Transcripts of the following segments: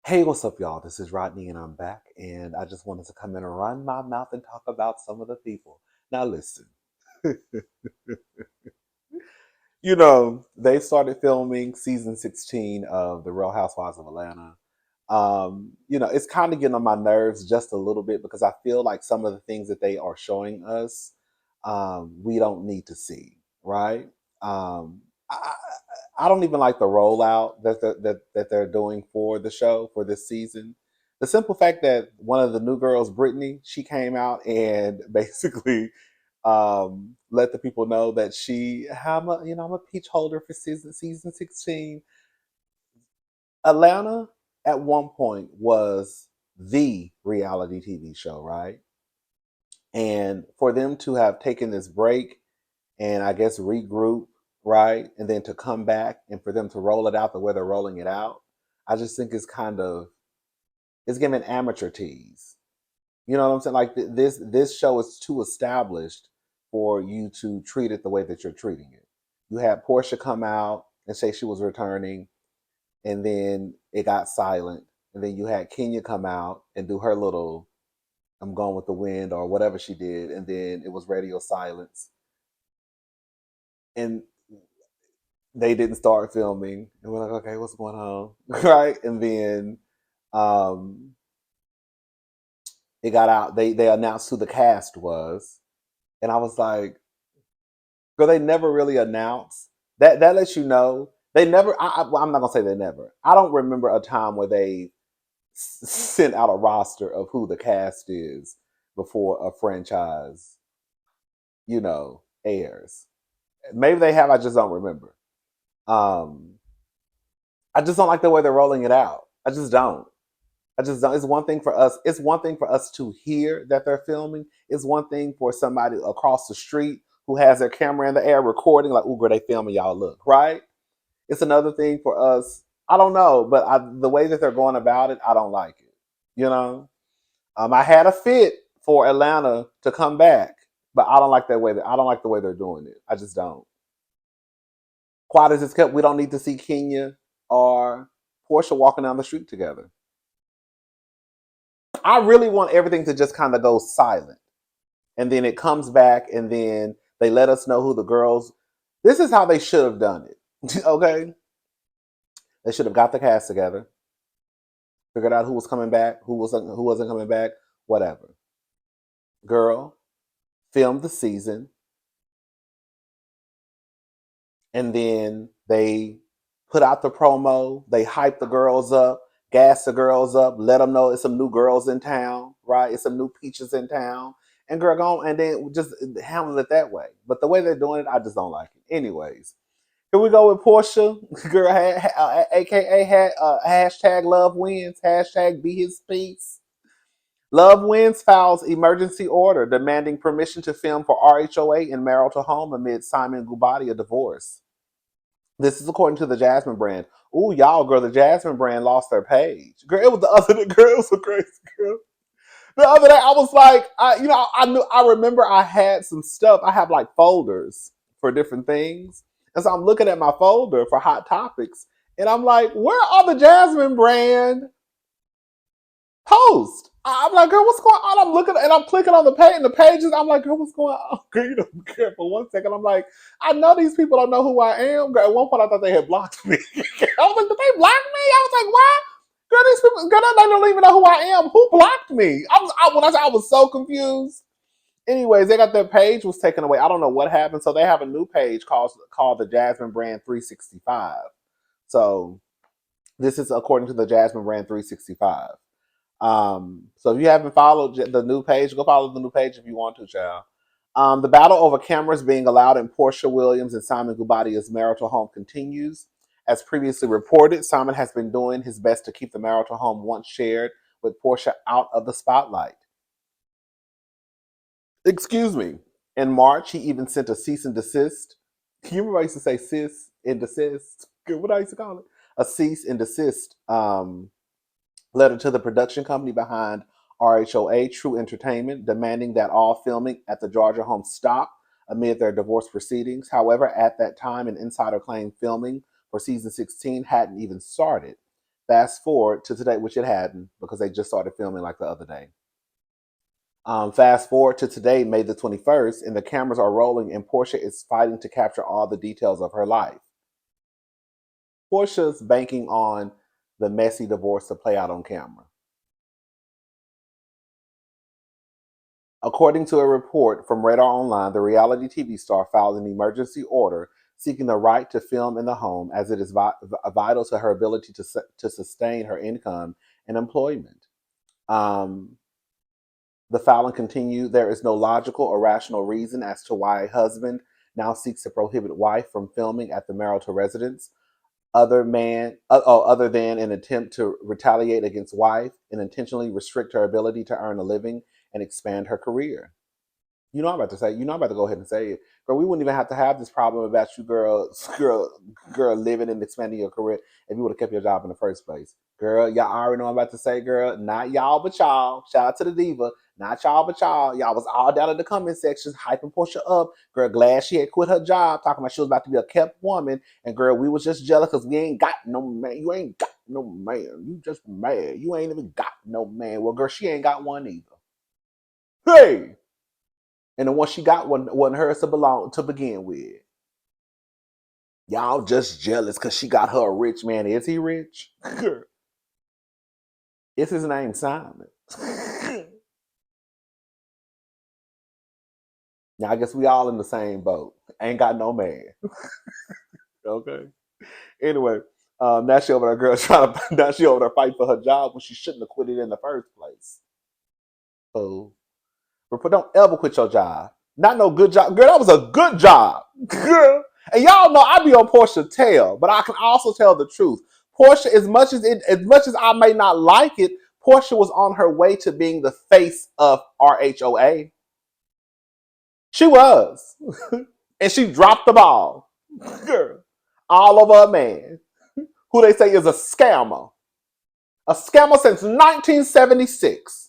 Hey, what's up, y'all? This is Rodney, and I'm back. And I just wanted to come in and run my mouth and talk about some of the people. Now, listen, they started filming season 16 of The Real Housewives of Atlanta. It's kind of getting on my nerves just a little bit because I feel like some of the things that they are showing us, we don't need to see, right? I don't even like the rollout that they're doing for the show for this season. The simple fact that one of the new girls, Brittany, she came out and basically let the people know that I'm a peach holder for season 16. Atlanta at one point was the reality TV show, right? And for them to have taken this break and I guess regroup, right? And then to come back and for them to roll it out the way they're rolling it out, I just think it's giving amateur tease. You know what I'm saying? Like this show is too established for you to treat it the way that you're treating it. You had Porsha come out and say she was returning, and then it got silent. And then you had Kenya come out and do her little "I'm going with the wind" or whatever she did, and then it was radio silence. And they didn't start filming, and we're like, okay, what's going on, right? And then um, it got out. They announced who the cast was, and I was like, girl, they never really announced that. That lets you know they never. Well, I'm not gonna say they never. I don't remember a time where they sent out a roster of who the cast is before a franchise, airs. Maybe they have. I just don't remember. Um, I just don't like the way they're rolling it out. I just don't. I just don't. It's one thing for us. It's one thing for us to hear that they're filming. It's one thing for somebody across the street who has their camera in the air recording, like, "Ooh, girl, they filming y'all. Look, right." It's another thing for us. I don't know, but the way that they're going about it, I don't like it. You know, I had a fit for Atlanta to come back, but I don't like that way. I don't like the way they're doing it. I just don't. Quiet as it's kept, we don't need to see Kenya or Porsha walking down the street together. I really want everything to just kind of go silent. And then it comes back, and then they let us know who the girls. This is how they should have done it. Okay? They should have got the cast together, figured out who was coming back, who wasn't coming back, whatever. Girl, filmed the season, and then they put out the promo. They hype the girls up, gas the girls up, let them know it's some new girls in town, right? It's some new peaches in town. And girl, go on, and then just handle it that way. But the way they're doing it, I just don't like it. Anyways, here we go with Porsha, girl, aka hashtag love wins, hashtag be his peace. Love Wins files emergency order demanding permission to film for RHOA in marital home amid Simon Guobadia divorce. This is according to the Jasmine brand. Ooh, y'all, girl, the Jasmine brand lost their page. Girl, it was the other day, girl, it was so crazy, girl. The other day, I was like, I remember I had some stuff. I have like folders for different things. And so I'm looking at my folder for hot topics. And I'm like, where are the Jasmine brand post? I'm like, girl, what's going on? I'm looking and I'm clicking on the page and the pages. I'm like, girl, what's going on? Girl, you don't care for 1 second. I'm like, I know these people don't know who I am. Girl, at one point I thought they had blocked me. I was like, did they block me? I was like, why? Girl, these people, girl, they don't even know who I am. Who blocked me? I was so confused. Anyways, they got their page was taken away. I don't know what happened. So they have a new page called the Jasmine Brand 365. So this is according to the Jasmine Brand 365. So if you haven't followed the new page, go follow the new page if you want to, child. The battle over cameras being allowed in Porsha Williams and Simon Gubadia's marital home continues. As previously reported, Simon has been doing his best to keep the marital home once shared with Porsha out of the spotlight. Excuse me. In March, he even sent a cease and desist. You remember I used to say cease and desist? What I used to call it? A cease and desist letter to the production company behind RHOA, True Entertainment, demanding that all filming at the Georgia home stop amid their divorce proceedings. However, at that time, an insider claimed filming for season 16 hadn't even started. Fast forward to today, which it hadn't because they just started filming like the other day. Fast forward to today, May the 21st, and the cameras are rolling, and Porsha is fighting to capture all the details of her life. Porsha's banking on the messy divorce to play out on camera. According to a report from Radar Online, the reality TV star filed an emergency order seeking the right to film in the home as it is vital to her ability to sustain her income and employment. The filing continued. There is no logical or rational reason as to why a husband now seeks to prohibit wife from filming at the marital residence, other than an attempt to retaliate against wife and intentionally restrict her ability to earn a living and expand her career. You know I'm about to say. You know I'm about to go ahead and say it, girl. We wouldn't even have to have this problem about you, girl, living and expanding your career if you would have kept your job in the first place, girl. Y'all already know I'm about to say, girl. Not y'all, but y'all. Shout out to the diva. Not y'all, but y'all. Y'all was all down in the comment sections hyping Porsha up. Girl, glad she had quit her job, talking about she was about to be a kept woman. And girl, we was just jealous because we ain't got no man. You ain't got no man. You just mad. You ain't even got no man. Well, girl, she ain't got one either. Hey. And the one she got wasn't hers to belong to begin with. Y'all just jealous because she got her a rich man. Is he rich? It's his name Simon. Now I guess we all in the same boat. Ain't got no man. Okay. Anyway, now she over there, girl, now she over there fighting for her job when she shouldn't have quit it in the first place. So, but don't ever quit your job. Not no good job. Girl, that was a good job. Girl. And y'all know I be on Porsha tail, but I can also tell the truth. Porsha, as much as I may not like it, Porsha was on her way to being the face of RHOA. She was. And she dropped the ball. Girl. All over a man who they say is a scammer. A scammer since 1976.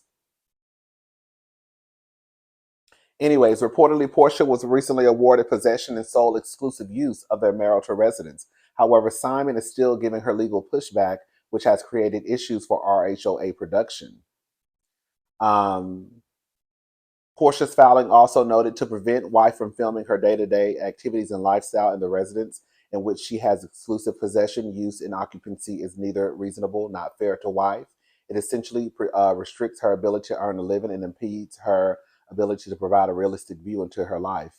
Anyways, reportedly, Porsha was recently awarded possession and sole exclusive use of their marital residence. However, Simon is still giving her legal pushback, which has created issues for RHOA production. Porsha's filing also noted to prevent wife from filming her day-to-day activities and lifestyle in the residence in which she has exclusive possession, use, and occupancy is neither reasonable, not fair to wife. It essentially restricts her ability to earn a living and impedes her ability to provide a realistic view into her life.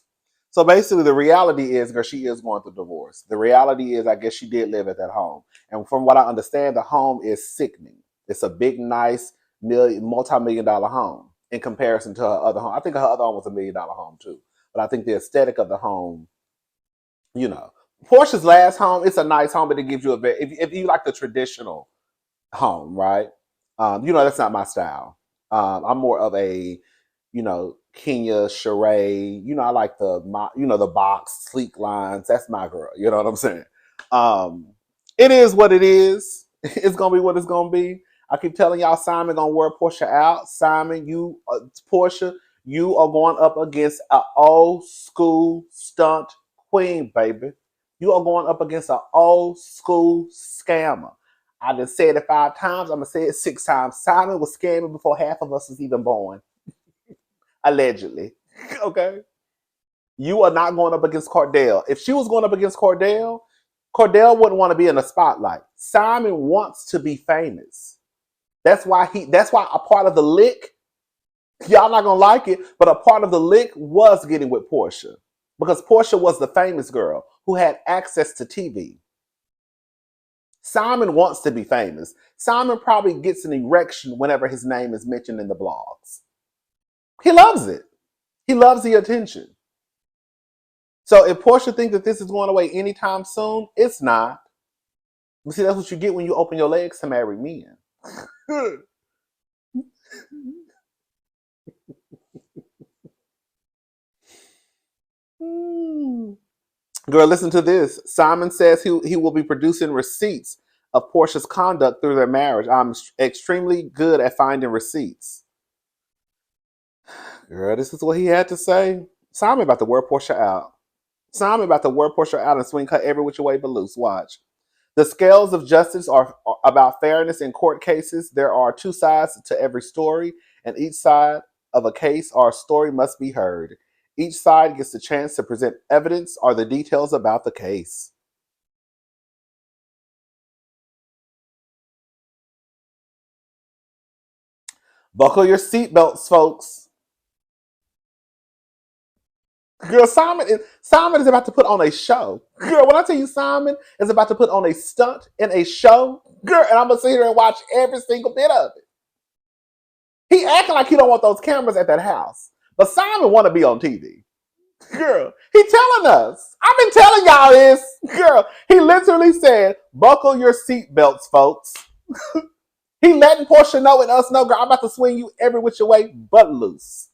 So basically, the reality is, girl, she is going through divorce. The reality is, I guess she did live at that home. And from what I understand, the home is sickening. It's a big, nice, multi-million dollar home in comparison to her other home. I think her other home was $1 million home too. But I think the aesthetic of the home, you know, Porsha's last home, it's a nice home, but it gives you if you like the traditional home, right? That's not my style. I'm more of a, Kenya charade. I like the box sleek lines. That's my girl. You know what I'm saying? It is what it is. It's gonna be what it's gonna be. I keep telling y'all, Simon gonna wear Porsha out. Simon, Porsha, you are going up against an old school stunt queen, baby. You are going up against an old school scammer. I just said it 5 times. I'm gonna say it 6 times. Simon was scamming before half of us was even born, allegedly. Okay, you are not going up against Cordell. If she was going up against Cordell wouldn't want to be in the spotlight. Simon wants to be famous. That's why a part of the lick, y'all not gonna like it, but a part of the lick was getting with Porsha. Because Porsha was the famous girl who had access to TV. Simon wants to be famous. Simon probably gets an erection whenever his name is mentioned in the blogs. He loves it. He loves the attention. So if Porsha thinks that this is going away anytime soon, it's not. You see, that's what you get when you open your legs to marry men. Girl, listen to this. Simon says he will be producing receipts of Porsha's conduct through their marriage. I'm extremely good at finding receipts. Girl, this is what he had to say. Simon about to wear Porsha out. Simon about to wear Porsha out and swing her every which way but loose. Watch. The scales of justice are about fairness in court cases. There are two sides to every story, and each side of a case or a story must be heard. Each side gets the chance to present evidence or the details about the case. Buckle your seatbelts, folks. Girl, Simon is about to put on a show. Girl, when I tell you Simon is about to put on a stunt and a show, girl, and I'm gonna sit here and watch every single bit of it. He acting like he don't want those cameras at that house, but Simon want to be on TV. Girl, he telling us. I've been telling y'all this. Girl, he literally said, "Buckle your seatbelts, folks." He letting Porsha know and us know, girl, I'm about to swing you every which way but loose.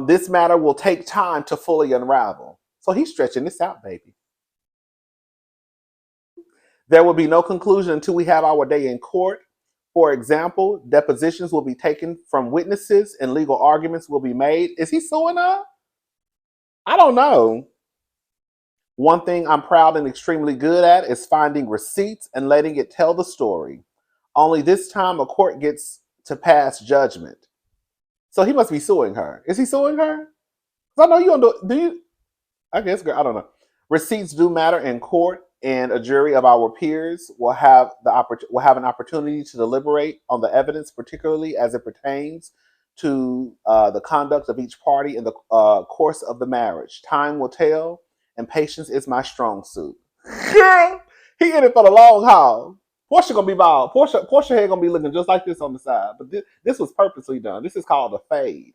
This matter will take time to fully unravel. So he's stretching this out, baby. There will be no conclusion until we have our day in court. For example, depositions will be taken from witnesses and legal arguments will be made. Is he suing her? I don't know. One thing I'm proud and extremely good at is finding receipts and letting it tell the story. Only this time a court gets to pass judgment. So he must be suing her. Is he suing her? Because I know you don't do you? I guess, girl, I don't know. Receipts do matter in court, and a jury of our peers will have an opportunity to deliberate on the evidence, particularly as it pertains to the conduct of each party in the course of the marriage. Time will tell, and patience is my strong suit. Girl, he in it for the long haul. Porsha gonna be bald. Porsha head gonna be looking just like this on the side, but this was purposely done. This is called a fade.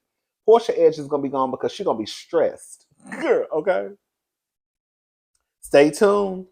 Porsha edge is gonna be gone because she's gonna be stressed. Girl, okay. Stay tuned.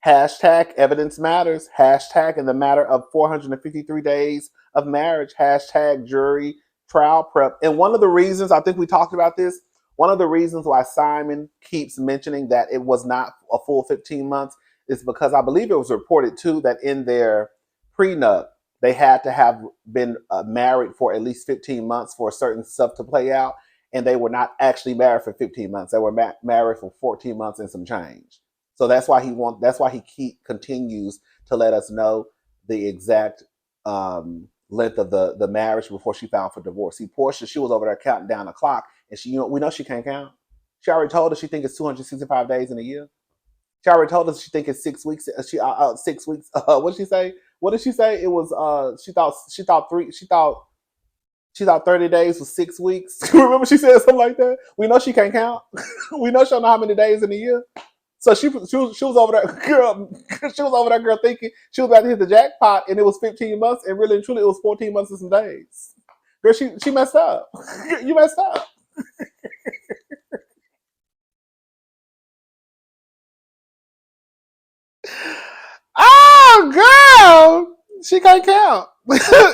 Hashtag evidence matters. Hashtag in the matter of 453 days of marriage. Hashtag jury trial prep. And one of the reasons, I think we talked about this, one of the reasons why Simon keeps mentioning that it was not a full 15 months is because I believe it was reported too that in their prenup, they had to have been married for at least 15 months for certain stuff to play out. And they were not actually married for 15 months. They were married for 14 months and some change. So that's why he continues to let us know the exact length of the marriage before she filed for divorce. See, Porsha, she was over there counting down the clock, and we know she can't count. She already told us she thinks it's 265 days in a year. She already told us she thinks it's 6 weeks. 6 weeks. What did she say? What did she say? It was she thought 30 days was 6 weeks. Remember she said something like that? We know she can't count. We know she don't know how many days in a year. So she was over there, girl. She was over there, girl, thinking she was about to hit the jackpot, and it was 15 months, and really and truly, it was 14 months and some days. Girl, she messed up. You messed up. Oh, girl, she can't count.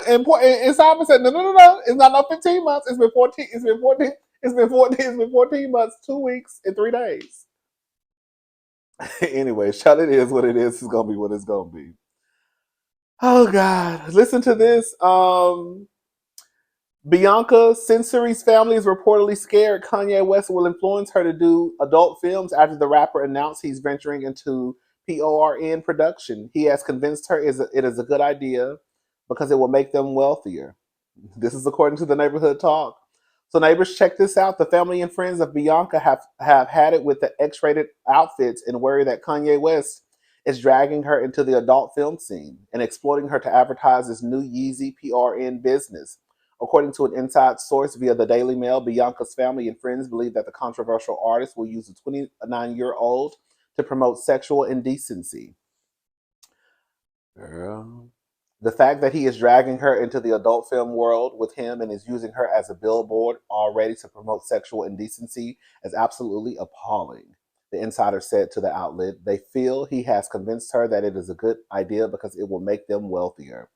And Simon said, no, it's not no 15 months. It's been 14. It's been 14. It's been 14. It's been 14 months, 2 weeks, and 3 days. Anyway, shut it is what it is. It's gonna be what it's gonna be. Oh God. Listen to this. Bianca Censori's family is reportedly scared Kanye West will influence her to do adult films after the rapper announced he's venturing into PORN production. He has convinced her it is a good idea because it will make them wealthier. This is according to the neighborhood talk. So neighbors, check this out. The family and friends of Bianca have had it with the X-rated outfits and worry that Kanye West is dragging her into the adult film scene and exploiting her to advertise his new Yeezy PRN business. According to an inside source via the Daily Mail, Bianca's family and friends believe that the controversial artist will use a 29-year-old to promote sexual indecency. Girl. The fact that he is dragging her into the adult film world with him and is using her as a billboard already to promote sexual indecency is absolutely appalling. The insider said to the outlet, they feel he has convinced her that it is a good idea because it will make them wealthier.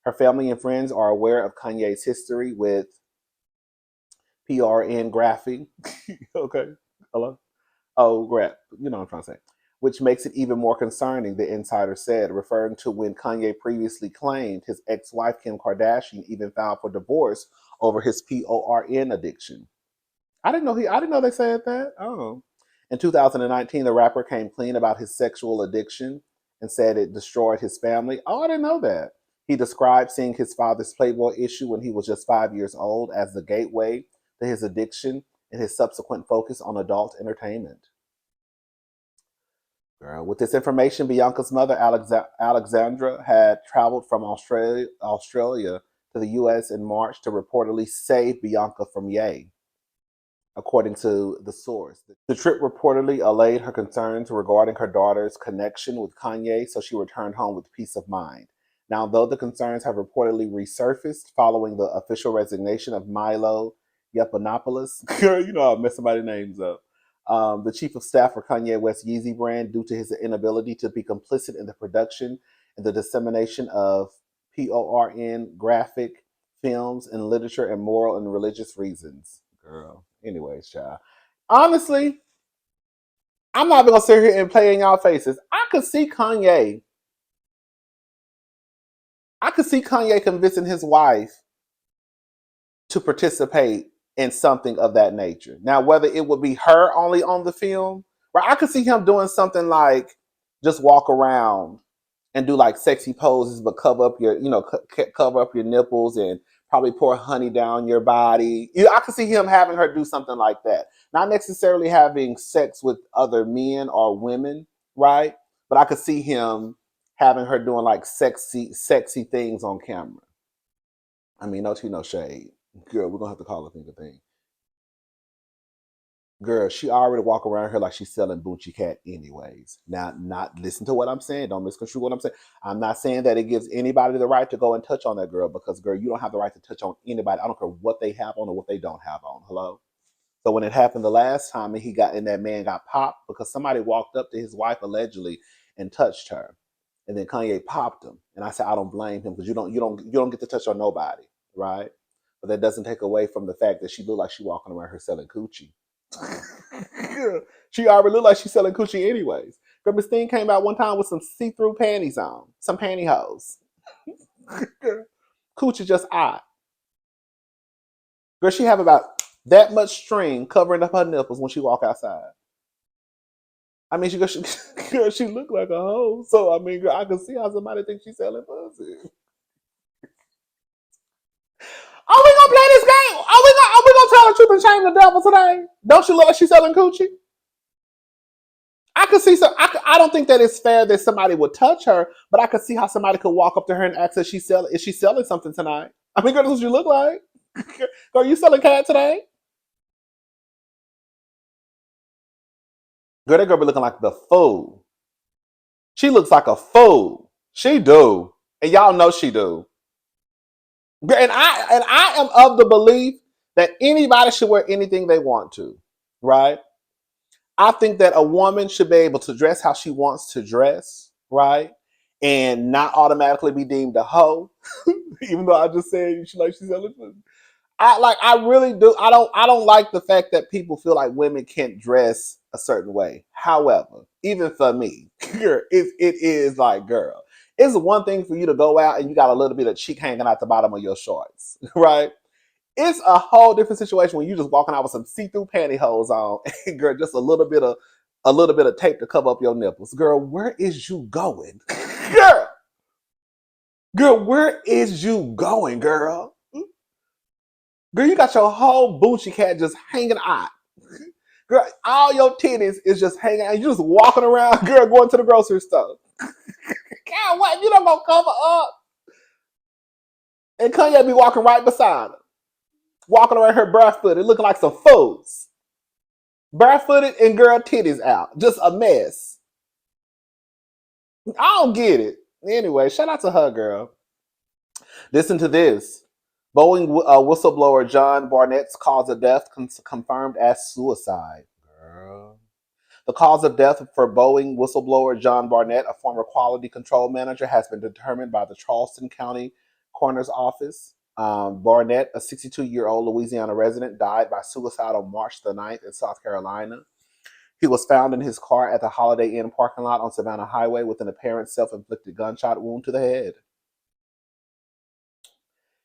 Her family and friends are aware of Kanye's history with PRN graphing. Okay. Hello? Oh, crap. You know what I'm trying to say. Which makes it even more concerning, the insider said, referring to when Kanye previously claimed his ex-wife Kim Kardashian even filed for divorce over his PORN addiction. I didn't know they said that. Oh. In 2019, the rapper came clean about his sexual addiction and said it destroyed his family. Oh, I didn't know that. He described seeing his father's Playboy issue when he was just 5 years old as the gateway to his addiction and his subsequent focus on adult entertainment. Girl, with this information, Bianca's mother, Alexandra, had traveled from Australia to the U.S. in March to reportedly save Bianca from Ye, according to the source. The trip reportedly allayed her concerns regarding her daughter's connection with Kanye, so she returned home with peace of mind. Now, though the concerns have reportedly resurfaced following the official resignation of Milo Yiannopoulos, you know I'm messing somebody's names up, the chief of staff for Kanye West Yeezy brand, due to his inability to be complicit in the production and the dissemination of PORN graphic films and literature and moral and religious reasons. Girl. Anyways, child. Honestly, I'm not even gonna sit here and play in y'all faces. I could see Kanye convincing his wife to participate in something of that nature. Now, whether it would be her only on the film, right? I could see him doing something like just walk around and do like sexy poses, but cover up your, cover up your nipples and probably pour honey down your body. I could see him having her do something like that. Not necessarily having sex with other men or women, right? But I could see him having her doing like sexy things on camera. I mean, no tea, no shade. Girl, we're gonna have to call a thing a thing. Girl, she already walk around here like she's selling Bucci Cat anyways. Now, not listen to what I'm saying. Don't misconstrue what I'm saying. I'm not saying that it gives anybody the right to go and touch on that girl because, girl, you don't have the right to touch on anybody. I don't care what they have on or what they don't have on. Hello? So when it happened the last time and that man got popped because somebody walked up to his wife allegedly and touched her. And then Kanye popped him. And I said, I don't blame him because you don't get to touch on nobody, right? But that doesn't take away from the fact that she looked like she walking around her selling coochie. She already looked like she's selling coochie anyways. Girl, Miss Thing came out one time with some see-through panties on, some pantyhose. Coochie just odd. Girl, she have about that much string covering up her nipples when she walk outside. I mean, she looked like a hoe. So I mean, girl, I can see how somebody thinks she's selling pussy. Are we gonna play this game? Are we gonna tell the truth and shame the devil today? Don't you look like she's selling coochie? I could see some. I don't think that it's fair that somebody would touch her, but I could see how somebody could walk up to her and ask her, is she selling something tonight? I mean, girl, that's what you look like. Girl, are you selling cat today? Girl, that girl be looking like the fool. She looks like a fool. She do, and y'all know she do. And I am of the belief that anybody should wear anything they want to, right? I think that a woman should be able to dress how she wants to dress, right? And not automatically be deemed a hoe. Even though I just said she's selling food. I really do. I don't like the fact that people feel like women can't dress a certain way. However, even for me, it is like, girl, it's one thing for you to go out and you got a little bit of cheek hanging out the bottom of your shorts, right? It's a whole different situation when you just walking out with some see-through pantyhose on, and girl, just a little bit of tape to cover up your nipples. Girl, where is you going? Girl, where is you going, girl? Girl, you got your whole Bucci Cat just hanging out. Girl, all your titties is just hanging out. You just walking around, girl, going to the grocery store. God, what? You don't gonna cover up. And Kanye be walking right beside her. Walking around her barefooted, looking like some fools. Barefooted and girl titties out. Just a mess. I don't get it. Anyway, shout out to her, girl. Listen to this. Boeing whistleblower John Barnett's cause of death confirmed as suicide. Girl. The cause of death for Boeing whistleblower John Barnett, a former quality control manager, has been determined by the Charleston County Coroner's Office. Barnett, a 62-year-old Louisiana resident, died by suicide on March the 9th in South Carolina. He was found in his car at the Holiday Inn parking lot on Savannah Highway with an apparent self-inflicted gunshot wound to the head.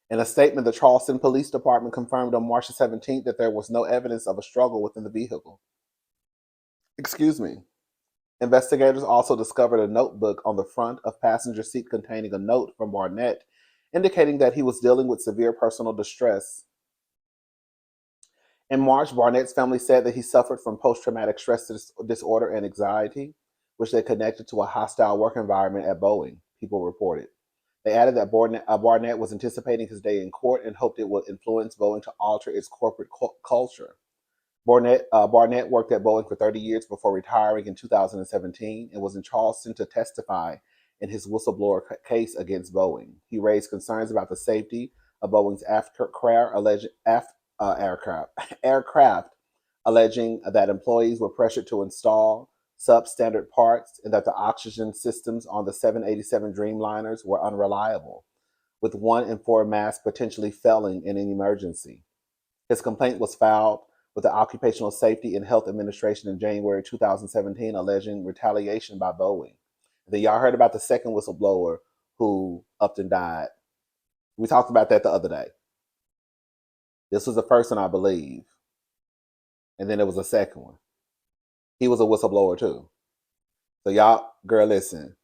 In a statement, the Charleston Police Department confirmed on March 17th that there was no evidence of a struggle within the vehicle. Excuse me. Investigators also discovered a notebook on the front of passenger seat containing a note from Barnett indicating that he was dealing with severe personal distress. In March, Barnett's family said that he suffered from post-traumatic stress disorder and anxiety, which they connected to a hostile work environment at Boeing, people reported. They added that Barnett was anticipating his day in court and hoped it would influence Boeing to alter its corporate culture. Barnett worked at Boeing for 30 years before retiring in 2017 and was in Charleston to testify in his whistleblower case against Boeing. He raised concerns about the safety of Boeing's aircraft, alleging that employees were pressured to install substandard parts and that the oxygen systems on the 787 Dreamliners were unreliable, with 1 in 4 masks potentially failing in an emergency. His complaint was filed with the Occupational Safety and Health Administration in January 2017, alleging retaliation by Boeing. Then y'all heard about the second whistleblower who upped and died. We talked about that the other day. This was the first one, I believe. And then there was a second one. He was a whistleblower too. So y'all, girl, listen.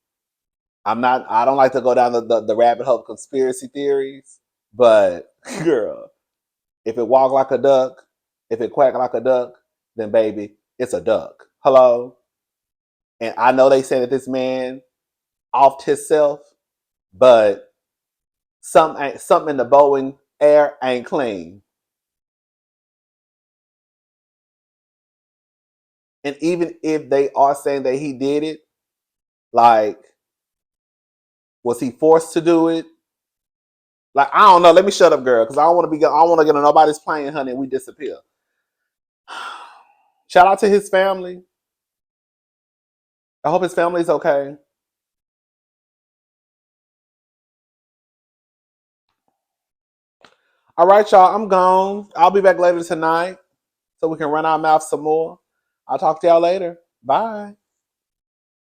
I don't like to go down the rabbit hole of conspiracy theories, but girl, if it walk like a duck, if it quack like a duck, then baby, it's a duck. Hello? And I know they say that this man offed himself, but something in the Boeing air ain't clean. And even if they are saying that he did it, like, was he forced to do it? Like, I don't know. Let me shut up, girl, because I don't want to get on nobody's plane, honey, and we disappear. Shout out to his family. I hope his family's okay. All right, y'all. I'm gone. I'll be back later tonight so we can run our mouth some more. I'll talk to y'all later. Bye.